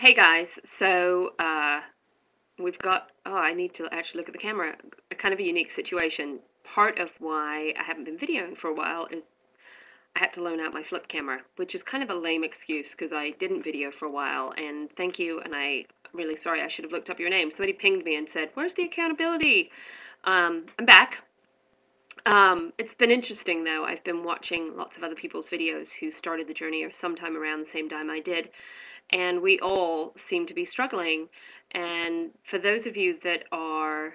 Hey guys, we've got, oh, I need to actually look at the camera, a kind of a unique situation. Part of why I haven't been videoing for a while is I had to loan out my flip camera, which is kind of a lame excuse because I didn't video for a while, and thank you, and I'm really sorry, I should have looked up your name. Somebody pinged me and said, where's the accountability? I'm back. It's been interesting though. I've been watching lots of other people's videos who started the journey or sometime around the same time I did, and we all seem to be struggling. And for those of you that are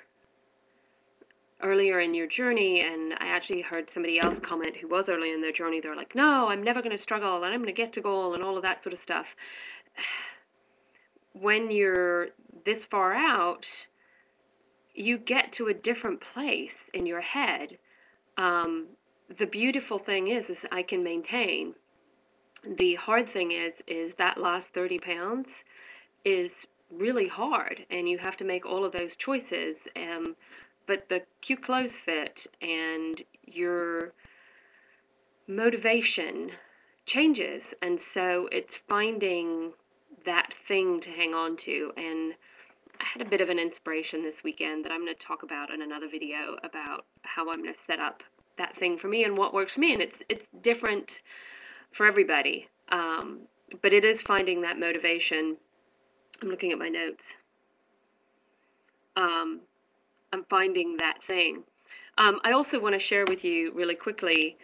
earlier in your journey, and I actually heard somebody else comment who was early in their journey, they're like, no, I'm never going to struggle and I'm going to get to goal and all of that sort of stuff. When you're this far out, you get to a different place in your head. The beautiful thing is I can maintain. The hard thing is that last 30 pounds is really hard, and you have to make all of those choices. But the cute clothes fit, and your motivation changes, and so it's finding that thing to hang on to. And I had a bit of an inspiration this weekend that I'm going to talk about in another video about how I'm going to set up that thing for me and what works for me, and it's different for everybody. But it is finding that motivation. I'm looking at my notes. Um, I'm finding that thing. I also want to share with you really quickly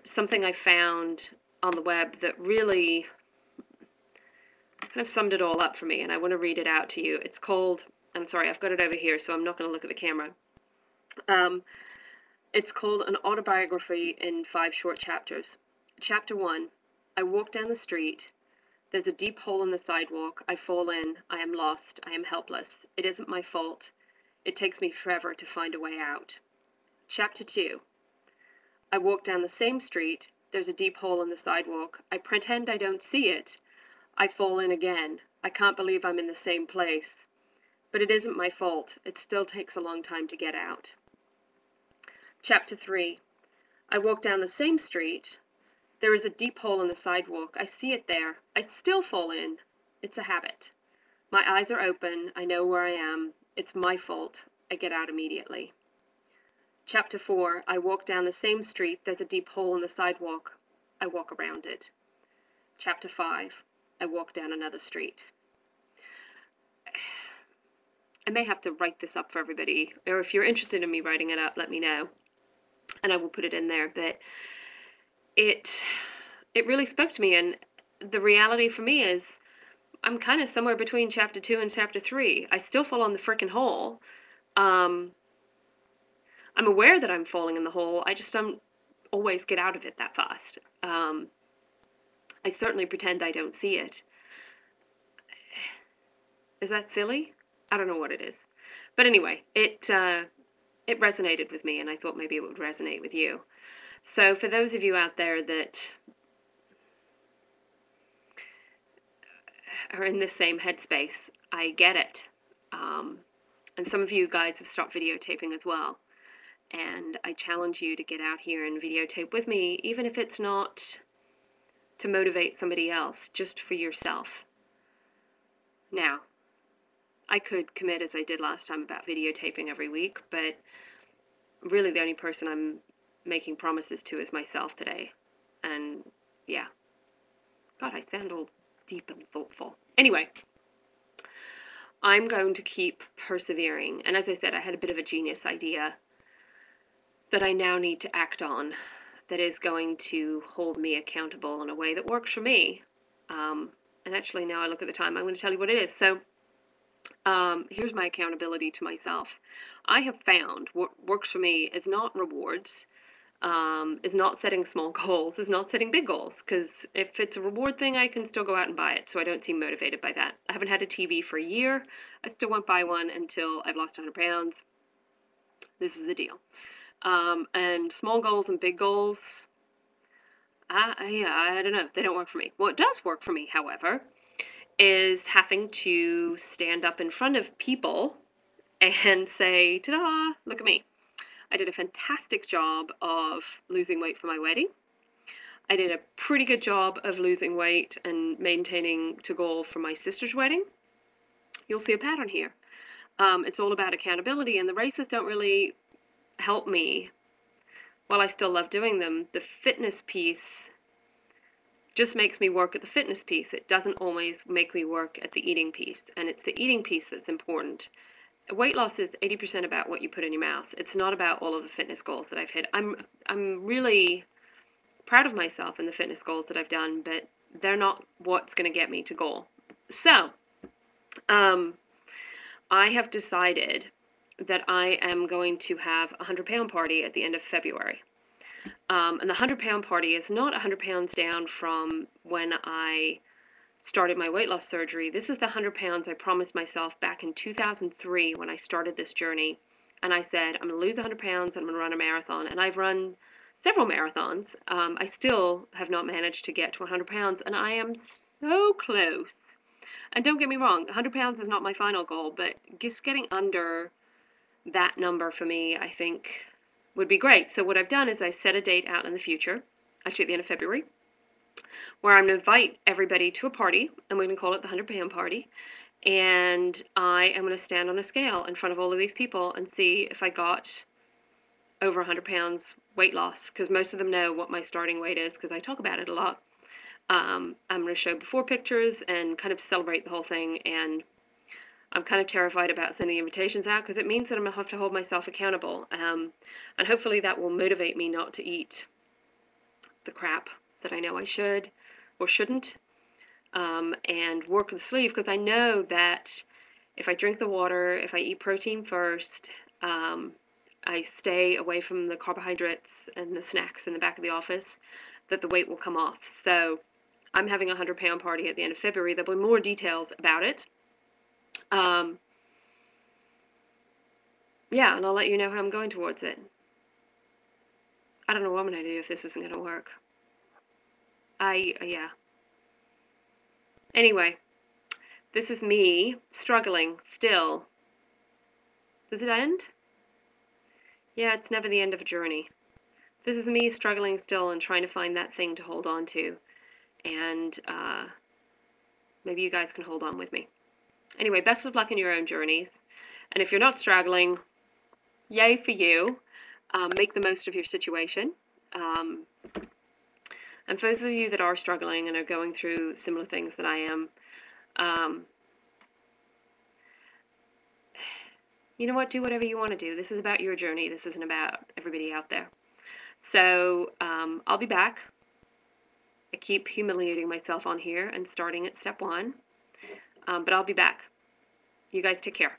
something I found on the web that really kind of summed it all up for me, and I want to read it out to you. It's called, I'm sorry, I've got it over here, so I'm not going to look at the camera. It's called An Autobiography in 5 Short Chapters. Chapter 1, I walk down the street. There's a deep hole in the sidewalk. I fall in. I am lost. I am helpless. It isn't my fault. It takes me forever to find a way out. Chapter 2. I walk down the same street. There's a deep hole in the sidewalk. I pretend I don't see it. I fall in again. I can't believe I'm in the same place. But it isn't my fault. It still takes a long time to get out. Chapter 3. I walk down the same street. There is a deep hole in the sidewalk. I see it there. I still fall in. It's a habit. My eyes are open. I know where I am. It's my fault. I get out immediately. Chapter 4. I walk down the same street. There's a deep hole in the sidewalk. I walk around it. Chapter 5. I walk down another street. I may have to write this up for everybody, or if you're interested in me writing it up, let me know, and I will put it in there. But it really spoke to me, and the reality for me is I'm kind of somewhere between chapter 2 and chapter 3. I still fall on the frickin' hole. I'm aware that I'm falling in the hole. I just don't always get out of it that fast. I certainly pretend I don't see it. Is that silly? I don't know what it is. But anyway, it resonated with me, and I thought maybe it would resonate with you. So for those of you out there that are in this same headspace, I get it. And some of you guys have stopped videotaping as well. And I challenge you to get out here and videotape with me, even if it's not to motivate somebody else, just for yourself. Now, I could commit as I did last time about videotaping every week, but really the only person I'm making promises to is myself today. And yeah. God, I sound all deep and thoughtful. Anyway, I'm going to keep persevering. And as I said, I had a bit of a genius idea that I now need to act on that is going to hold me accountable in a way that works for me. And actually, now I look at the time, I'm going to tell you what it is. So here's my accountability to myself. I have found what works for me is not rewards, is not setting small goals, is not setting big goals, because if it's a reward thing, I can still go out and buy it, so I don't seem motivated by that. I haven't had a TV for a year. I still won't buy one until I've lost 100 pounds. This is the deal. And small goals and big goals, I don't know, they don't work for me. What does work for me, however, is having to stand up in front of people and say, ta-da, look at me. I did a fantastic job of losing weight for my wedding. I did a pretty good job of losing weight and maintaining to goal for my sister's wedding. You'll see a pattern here. It's all about accountability, and the races don't really help me. While I still love doing them, the fitness piece just makes me work at the fitness piece. It doesn't always make me work at the eating piece, and it's the eating piece that's important. Weight loss is 80% about what you put in your mouth. It's not about all of the fitness goals that I've hit. I'm really proud of myself and the fitness goals that I've done, but they're not what's going to get me to goal. So, I have decided that I am going to have a 100-pound party at the end of February. And the 100-pound party is not 100 pounds down from when I started my weight loss surgery. This is the 100 pounds I promised myself back in 2003 when I started this journey. And I said, I'm going to lose 100 pounds and I'm going to run a marathon. And I've run several marathons. I still have not managed to get to 100 pounds, and I am so close. And don't get me wrong, 100 pounds is not my final goal, but just getting under that number for me, I think, would be great. So what I've done is I've set a date out in the future, actually at the end of February, where I'm going to invite everybody to a party, and we're going to call it the 100-pound party. And I am going to stand on a scale in front of all of these people and see if I got over 100 pounds weight loss, because most of them know what my starting weight is because I talk about it a lot. I'm going to show before pictures and kind of celebrate the whole thing, and I'm kind of terrified about sending invitations out because it means that I'm going to have to hold myself accountable, and hopefully that will motivate me not to eat the crap that I know I should or shouldn't, and work the sleeve, because I know that if I drink the water, if I eat protein first, I stay away from the carbohydrates and the snacks in the back of the office, that the weight will come off. So I'm having a 100-pound party at the end of February. There'll be more details about it. Yeah, and I'll let you know how I'm going towards it. I don't know what I'm going to do if this isn't going to work. Yeah. Anyway, this is me struggling still. Does it end? Yeah, it's never the end of a journey. This is me struggling still and trying to find that thing to hold on to. And maybe you guys can hold on with me. Anyway, best of luck in your own journeys. And if you're not struggling, yay for you. Make the most of your situation. And for those of you that are struggling and are going through similar things that I am, you know what? Do whatever you want to do. This is about your journey. This isn't about everybody out there. So I'll be back. I keep humiliating myself on here and starting at step 1. But I'll be back. You guys take care.